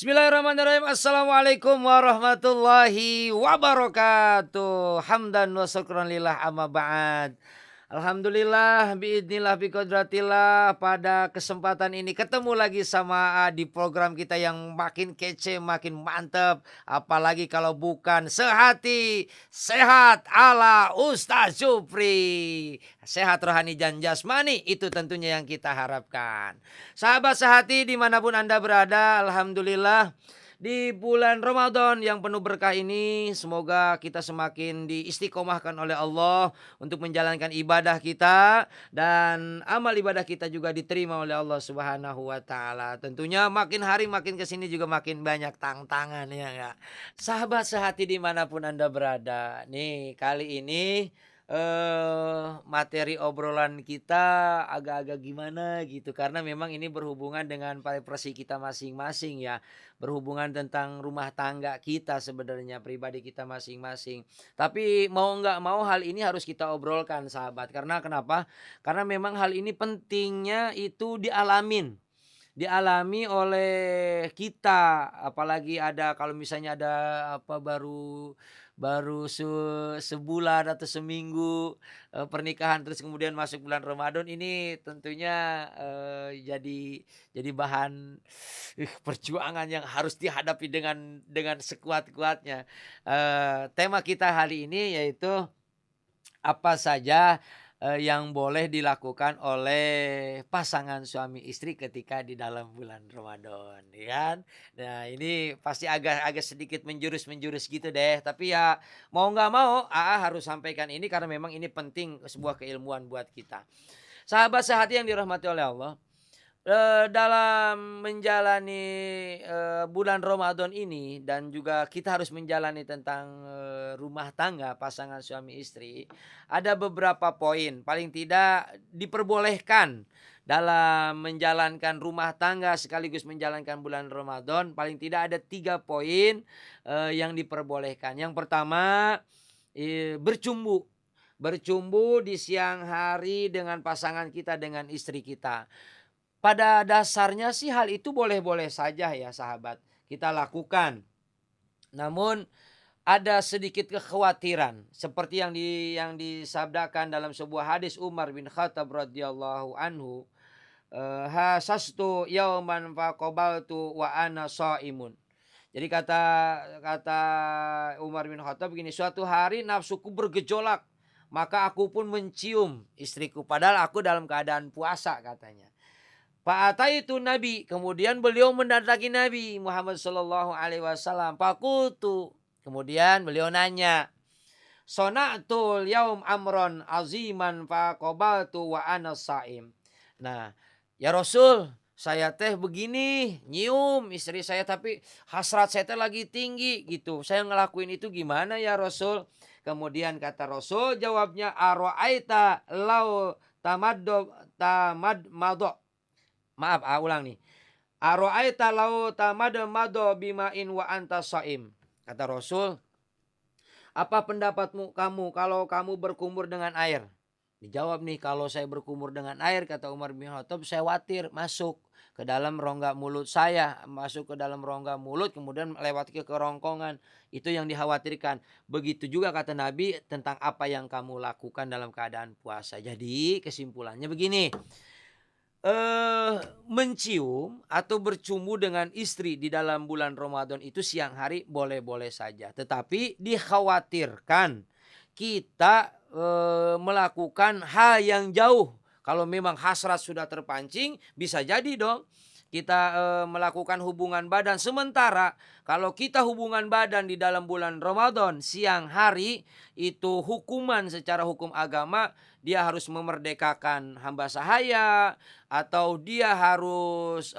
Bismillahirrahmanirrahim. Assalamualaikum warahmatullahi wabarakatuh. Hamdan wa syukran lillah amma ba'd. Alhamdulillah biidznillah biqudratillah pada kesempatan ini ketemu lagi sama di program kita yang makin kece, makin mantep. Apalagi kalau bukan sehati sehat ala Ustaz Supri. Sehat rohani dan jasmani itu tentunya yang kita harapkan. Sahabat sehati dimanapun Anda berada, alhamdulillah di bulan Ramadan yang penuh berkah ini semoga kita semakin diistiqomahkan oleh Allah untuk menjalankan ibadah kita dan amal ibadah kita juga diterima oleh Allah Subhanahu wa taala. Tentunya makin hari makin ke sini juga makin banyak tantangan ya enggak. Sahabat sehati dimanapun Anda berada. Nih kali ini materi obrolan kita agak-agak gimana gitu karena memang ini berhubungan dengan profesi kita masing-masing ya, berhubungan tentang rumah tangga kita sebenarnya pribadi kita masing-masing. Tapi mau nggak mau hal ini harus kita obrolkan sahabat, karena kenapa? Karena memang hal ini pentingnya itu dialami oleh kita, apalagi ada kalau misalnya ada apa baru baru sebulan atau seminggu, pernikahan terus kemudian masuk bulan Ramadan ini tentunya, jadi bahan, perjuangan yang harus dihadapi dengan sekuat-kuatnya. Tema kita hari ini yaitu apa saja, yang boleh dilakukan oleh pasangan suami istri ketika di dalam bulan Ramadan, ya kan. Nah, ini pasti agak sedikit menjurus-menjurus gitu deh, tapi ya mau nggak mau, harus sampaikan ini karena memang ini penting, sebuah keilmuan buat kita. Sahabat sehati yang dirahmati oleh Allah. Dalam menjalani, bulan Ramadan ini dan juga kita harus menjalani tentang, rumah tangga pasangan suami istri, ada beberapa poin paling tidak diperbolehkan dalam menjalankan rumah tangga sekaligus menjalankan bulan Ramadan, paling tidak ada 3 poin, yang diperbolehkan. Yang pertama, bercumbu. Bercumbu di siang hari dengan pasangan kita, dengan istri kita. Pada dasarnya sih hal itu boleh-boleh saja ya sahabat, kita lakukan. Namun ada sedikit kekhawatiran seperti yang disabdakan dalam sebuah hadis Umar bin Khattab radhiyallahu anhu, hasastu yauman faqabaltu wa ana shaimun. Jadi kata kata Umar bin Khattab begini, "Suatu hari nafsuku bergejolak, maka aku pun mencium istriku padahal aku dalam keadaan puasa," katanya. Itu Nabi, kemudian beliau mendatangi Nabi Muhammad sallallahu alaihi wasallam. Faqultu, kemudian beliau nanya, "Sona'tul yaum amron aziman faqabaltu wa ana shaim." Nah, ya Rasul, saya teh begini, nyium istri saya tapi hasrat saya teh lagi tinggi gitu. Saya ngelakuin itu gimana ya Rasul? Kemudian kata Rasul jawabnya, "Ara'aita lau tamaddo tamadmado." Maaf, ulang nih. Ara'aita law tamadmado bima'in wa anta shaim. Kata Rasul, "Apa pendapatmu kamu kalau kamu berkumur dengan air?" Dijawab nih, "Kalau saya berkumur dengan air," kata Umar bin Khattab, "saya khawatir masuk ke dalam rongga mulut saya, masuk ke dalam rongga mulut kemudian lewat ke kerongkongan. Itu yang dikhawatirkan." Begitu juga kata Nabi tentang apa yang kamu lakukan dalam keadaan puasa. Jadi kesimpulannya begini, mencium atau bercumbu dengan istri di dalam bulan Ramadan itu siang hari boleh-boleh saja. Tetapi dikhawatirkan kita, melakukan hal yang jauh. Kalau memang hasrat sudah terpancing, bisa jadi dong kita, melakukan hubungan badan. Sementara kalau kita hubungan badan di dalam bulan Ramadan siang hari, itu hukuman secara hukum agama, dia harus memerdekakan hamba sahaya, atau dia harus,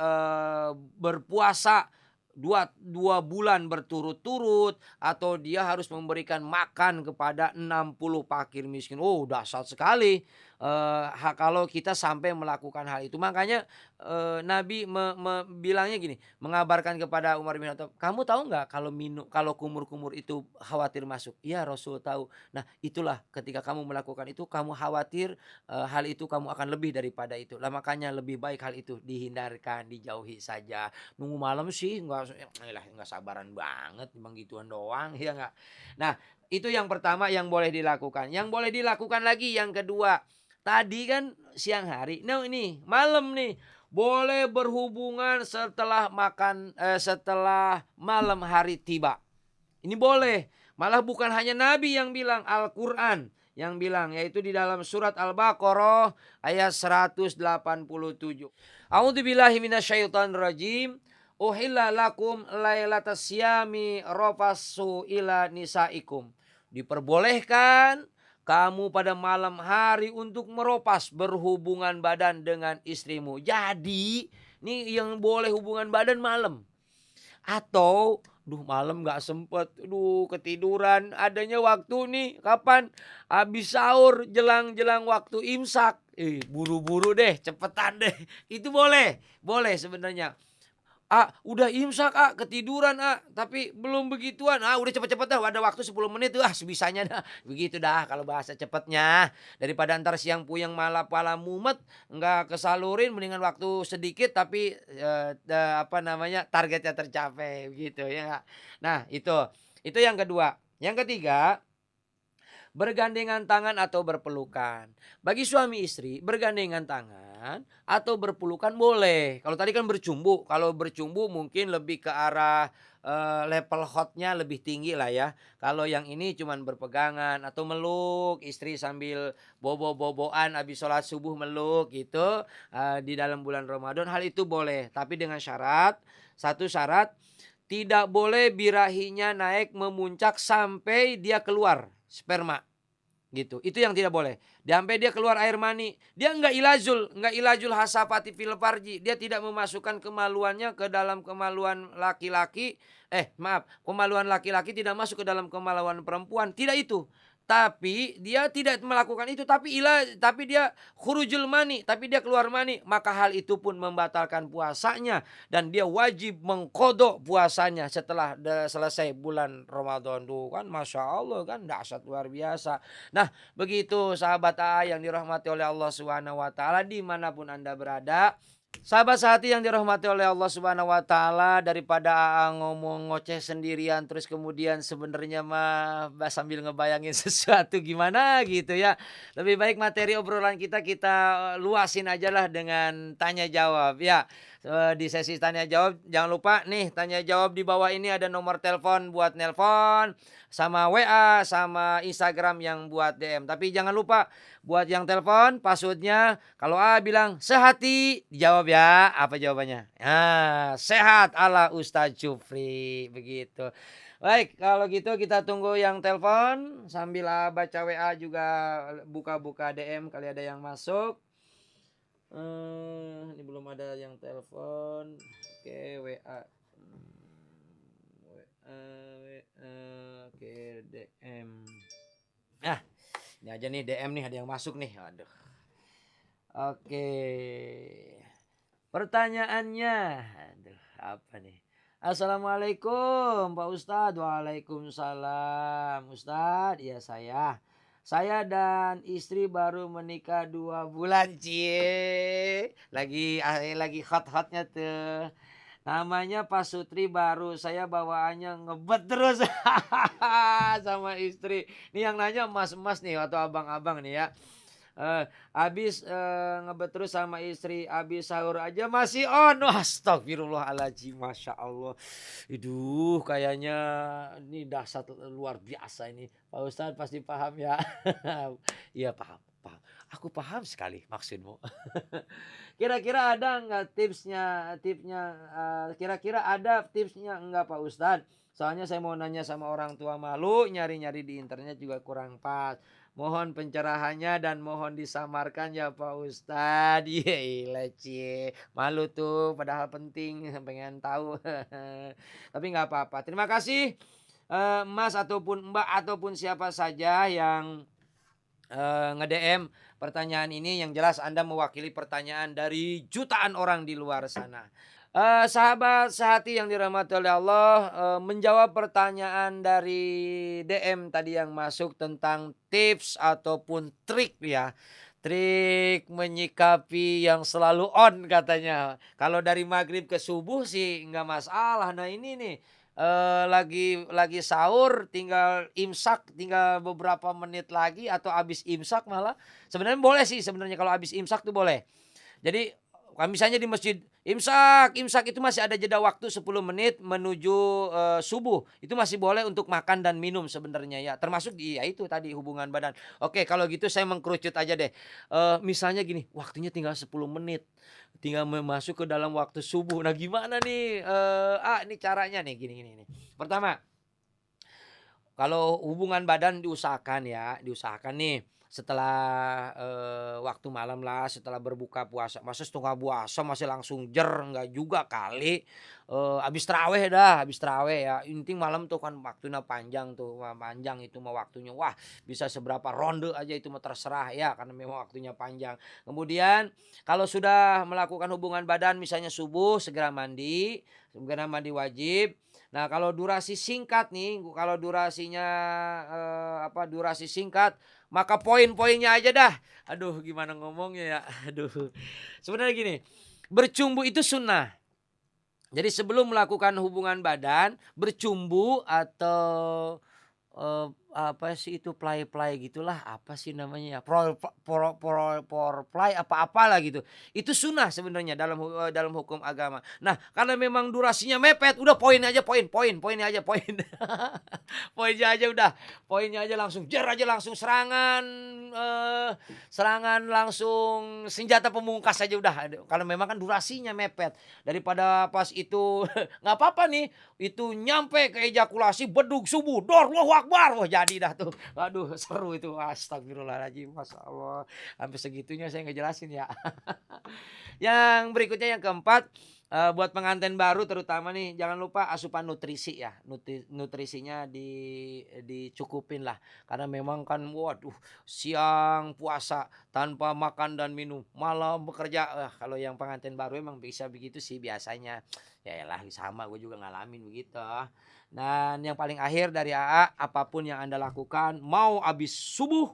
berpuasa dua bulan berturut-turut, atau dia harus memberikan makan kepada 60 fakir miskin. Oh, dahsyat sekali, kalau kita sampai melakukan hal itu. Makanya, Nabi bilangnya gini, mengabarkan kepada Umar bin Khattab, "Kamu tahu nggak kalau kumur-kumur itu khawatir masuk?" "Iya Rasul tahu." "Nah itulah ketika kamu melakukan itu kamu khawatir, hal itu kamu akan lebih daripada itu. Lah makanya lebih baik hal itu dihindarkan, dijauhi saja. Nunggu malam sih nggak nggak sabaran banget bang gituan doang ya nggak. Nah itu yang pertama yang boleh dilakukan. Yang boleh dilakukan lagi yang kedua. Tadi kan siang hari. Nah ini malam nih. Boleh berhubungan setelah malam hari tiba. Ini boleh. Malah bukan hanya Nabi yang bilang, Al-Quran yang bilang, yaitu di dalam surat Al-Baqarah ayat 187. A'udzubillahi minasyaitonirrajim. Uhilla lakum lailatas siyami rafasu ila nisaikum. Diperbolehkan kamu pada malam hari untuk meropas berhubungan badan dengan istrimu. Jadi, ini yang boleh hubungan badan malam. Atau malam gak sempet, ketiduran, adanya waktu nih, kapan? Habis sahur, jelang waktu imsak. Buru-buru deh, cepetan deh. Itu boleh sebenarnya. Udah imsak ketiduran tapi belum begituan. Udah cepet-cepet dah, ada waktu 10 menit tuh sebisanya dah. Begitu dah kalau bahasa cepetnya. Daripada antar siang puyeng malah pala mumet, nggak kesalurin, mendingan waktu sedikit tapi targetnya tercapai begitu ya nggak? Nah, itu yang kedua. Yang ketiga, bergandengan tangan atau berpelukan. Bagi suami istri, bergandengan tangan atau berpelukan boleh. Kalau tadi kan bercumbu. Kalau bercumbu mungkin lebih ke arah level hotnya lebih tinggi lah ya. Kalau yang ini cuman berpegangan atau meluk istri sambil bobo-boboan habis sholat subuh meluk gitu. Di dalam bulan Ramadan hal itu boleh. Tapi dengan syarat, satu syarat, tidak boleh birahinya naik memuncak sampai dia keluar sperma gitu. Itu yang tidak boleh. Sampai dia keluar air mani. Dia enggak ilajul hasafati fil farji. Dia tidak memasukkan kemaluannya ke dalam kemaluan laki-laki. Kemaluan laki-laki tidak masuk ke dalam kemaluan perempuan. Tidak itu. Tapi dia tidak melakukan itu, tapi dia khurujul mani, tapi dia keluar mani, maka hal itu pun membatalkan puasanya dan dia wajib mengkodok puasanya setelah selesai bulan Ramadan. Tuh kan Masya Allah kan dahsyat luar biasa. Nah begitu sahabat yang dirahmati oleh Allah Subhanahu Wa Taala dimanapun Anda berada. Sahabat sehati yang dirahmati oleh Allah Subhanahu Wa Taala, daripada ngomong ngoceh sendirian terus kemudian sebenarnya mah sambil ngebayangin sesuatu gimana gitu ya. Lebih baik materi obrolan kita luasin aja lah dengan tanya jawab ya. Di sesi tanya jawab jangan lupa nih, tanya jawab di bawah ini ada nomor telepon buat nelpon, sama WA, sama Instagram yang buat DM. Tapi jangan lupa buat yang telepon passwordnya, kalau bilang sehati, dijawab ya. Apa jawabannya? Sehat ala Ustadz Jufri. Begitu. Baik, kalau gitu kita tunggu yang telepon. Sambil baca WA juga buka-buka DM kali ada yang masuk. Ini belum ada yang telepon. Oke, WA. Oke, DM. Ini aja nih DM nih, ada yang masuk nih. Aduh. Oke. Pertanyaannya, apa nih? Assalamualaikum Pak Ustadz. Waalaikumsalam. Ustadz, ya saya dan istri baru menikah 2 bulan. Lagi hot-hotnya tuh. Namanya Pak Sutri, baru saya bawaannya ngebet terus sama istri. Ini yang nanya mas-mas nih atau abang-abang nih ya. Habis ngebet terus sama istri, habis sahur aja masih on. Astagfirullahaladzim, Masya Allah. Kayaknya ini dahsyat luar biasa ini. Pak Ustadz pasti paham ya. Iya paham. Aku paham sekali maksudmu. Kira-kira ada nggak tipsnya? Kira-kira ada tipsnya nggak Pak Ustadz? Soalnya saya mau nanya sama orang tua, malu nyari-nyari di internet juga kurang pas. Mohon pencerahannya dan mohon disamarkan ya Pak Ustadz. Malu tuh, padahal penting, pengen tahu. Tapi nggak apa-apa. Terima kasih Mas ataupun Mbak ataupun siapa saja yang nge-DM pertanyaan ini. Yang jelas Anda mewakili pertanyaan dari jutaan orang di luar sana. Sahabat sehati yang dirahmati oleh Allah, menjawab pertanyaan dari DM tadi yang masuk tentang tips ataupun trik ya. Trik menyikapi yang selalu on katanya. Kalau dari maghrib ke subuh sih nggak masalah. Nah ini nih, lagi sahur tinggal imsak, tinggal beberapa menit lagi atau habis imsak malah, sebenarnya boleh sih sebenarnya kalau habis imsak tuh boleh. Jadi, kalau misalnya di masjid, imsak imsak itu masih ada jeda waktu 10 menit menuju, subuh. Itu masih boleh untuk makan dan minum sebenarnya ya, termasuk di ya itu tadi hubungan badan. Oke kalau gitu saya mengkerucut aja deh, misalnya gini, waktunya tinggal 10 menit, tinggal masuk ke dalam waktu subuh. Nah gimana nih, ini caranya nih, gini nih. Pertama, kalau hubungan badan diusahakan ya, diusahakan nih setelah, waktu malam lah, setelah berbuka puasa. Masa setengah puasa masih langsung enggak juga kali. Habis tarawih dah, habis tarawih ya. Inting malam tuh kan waktunya panjang tuh, panjang itu mah waktunya. Wah, bisa seberapa ronde aja itu mah terserah ya, karena memang waktunya panjang. Kemudian kalau sudah melakukan hubungan badan misalnya subuh segera mandi wajib. Nah, kalau durasi singkat nih, kalau durasinya, durasi singkat, maka poin-poinnya aja dah. Aduh, gimana ngomongnya ya? Aduh. Sebenarnya gini, bercumbu itu sunnah. Jadi sebelum melakukan hubungan badan, bercumbu atau, apa sih itu play-play gitulah, apa sih namanya ya, foreplay apa-apalah gitu. Itu sunnah sebenarnya dalam hukum agama. Nah, karena memang durasinya mepet, udah poin aja poinnya aja poin. Poinnya aja udah, poinnya aja langsung aja langsung serangan langsung senjata pemungkas aja udah. Kalau memang kan durasinya mepet. Daripada pas itu nggak apa-apa nih, itu nyampe ke ejakulasi bedug subuh, dor, Allahu Akbar. Wah jadi dah tuh. Aduh seru itu. Astagfirullahaladzim. Masya Allah. Sampai segitunya saya ngejelasin ya. Yang berikutnya yang keempat, buat pengantin baru terutama nih, jangan lupa asupan nutrisi ya, nutrisinya dicukupin lah. Karena memang kan waduh, siang puasa tanpa makan dan minum, malam bekerja. Kalau yang pengantin baru emang bisa begitu sih biasanya. Ya elah sama gue juga ngalamin begitu. Dan yang paling akhir dari AA, apapun yang Anda lakukan, mau habis subuh,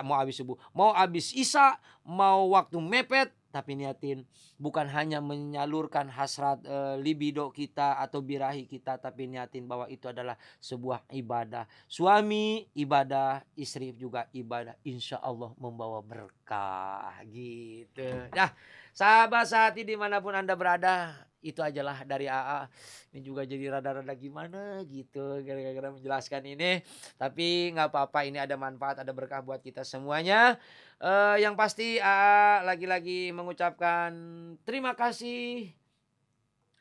mau habis isya, mau waktu mepet, tapi niatin bukan hanya menyalurkan hasrat, libido kita atau birahi kita, tapi niatin bahwa itu adalah sebuah ibadah. Suami ibadah, istri juga ibadah, insya Allah membawa berkah gitu. Nah, sahabat sehati dimanapun Anda berada, itu ajalah dari AA. Ini juga jadi rada-rada gimana gitu gara-gara menjelaskan ini. Tapi nggak apa-apa, ini ada manfaat, ada berkah buat kita semuanya. Yang pasti AA lagi-lagi mengucapkan terima kasih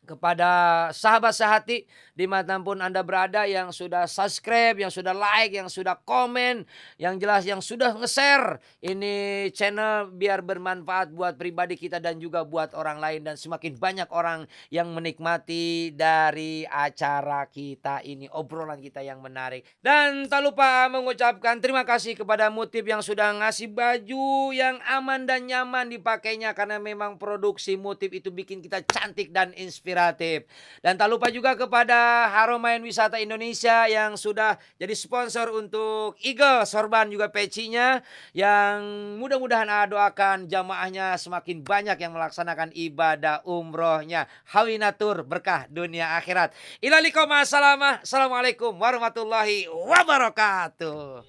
kepada sahabat sehati dimanapun Anda berada, yang sudah subscribe, yang sudah like, yang sudah komen, yang jelas yang sudah nge-share ini channel biar bermanfaat buat pribadi kita dan juga buat orang lain, dan semakin banyak orang yang menikmati dari acara kita ini, obrolan kita yang menarik. Dan tak lupa mengucapkan terima kasih kepada Mutip yang sudah ngasih baju yang aman dan nyaman dipakainya, karena memang produksi Mutip itu bikin kita cantik dan inspiratif. Dan tak lupa juga kepada Haromain Wisata Indonesia yang sudah jadi sponsor untuk Eagle sorban juga pecinya, yang mudah-mudahan doakan jamaahnya semakin banyak yang melaksanakan ibadah umrohnya. Hawinatur berkah dunia akhirat. Assalamualaikum warahmatullahi wabarakatuh.